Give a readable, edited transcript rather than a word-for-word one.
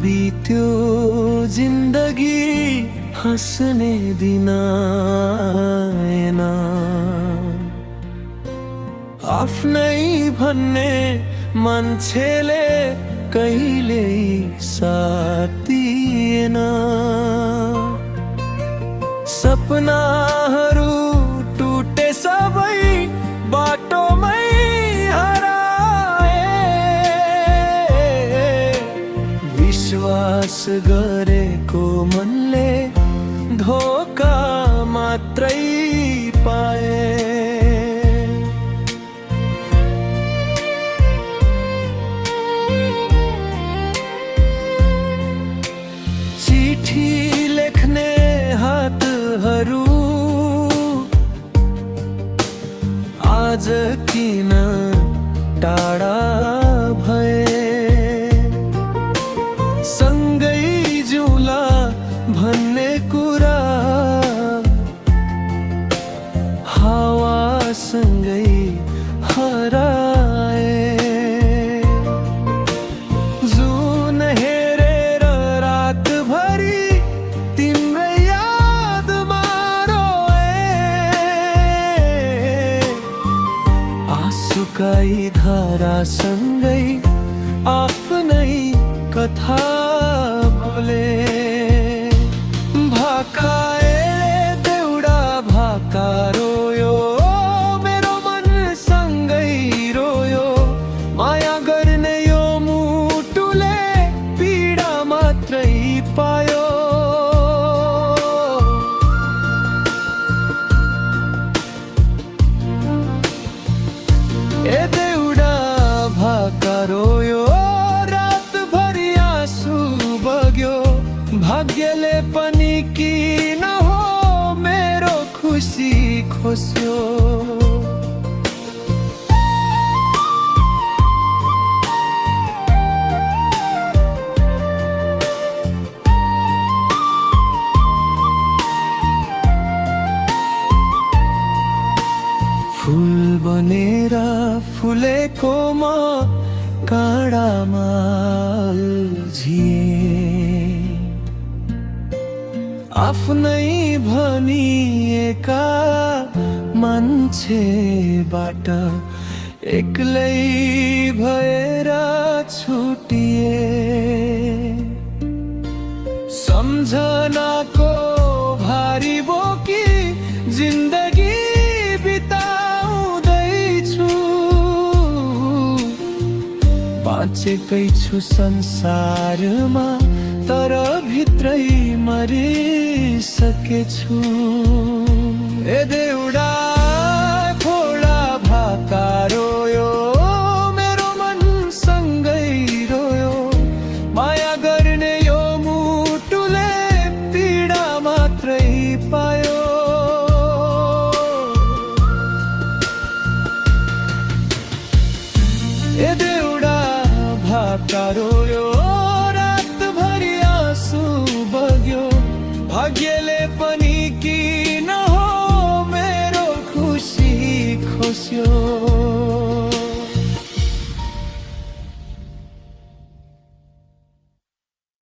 बित्यो जिन्दगी हाँस्ने दिन आएन। आफ्नै भन्ने मान्छेले कहिल्यै साथ दिएन। सपनाहरू टुटे सबै बाटोमै हराए। विश्वास गरेको मनले धोका मात्रै पाए। चिठी लेख्ने हातहरू आज किन टाढा भए। सँगै जिउँला भन्ने कुरा हावासँगै हराए। जुन हेरेर रातभरि तिम्रै यादमा रोए। आँसुकै धारासँगै आफ्नै कथा बोले। भाकाए देउडा भाका रोयो, मेरो मन सँगै रोयो। माया गर्ने यो मुटुले पीडा मात्रै पायो। ए देउडा भाका रोयो, रातभरि आँसु बग्यो। भाग्यले पनि किन हो मेरो खुसी खोस्यो। फुल बनेर फुलेको म काँडामा अल्झिए। आफ्नै भनिएका मान्छेबाट एक्लै भएर छुटिए। सम्झनाको भारी बोकी जिन्दगी बिताउँदैछु। बाँचेकै छु संसारमा, तर भित्रै मरिसकेछु। ए देउडा खोला भाका रोयो, मेरो मन सँगै रोयो। माया गर्ने यो मुटुले पीडा मात्रै पायो। ए देउडा भाका रोयो, रातभरि आँसु बग्यो। भाग्यले पनि किन हो मेरो खुसी खोस्यो।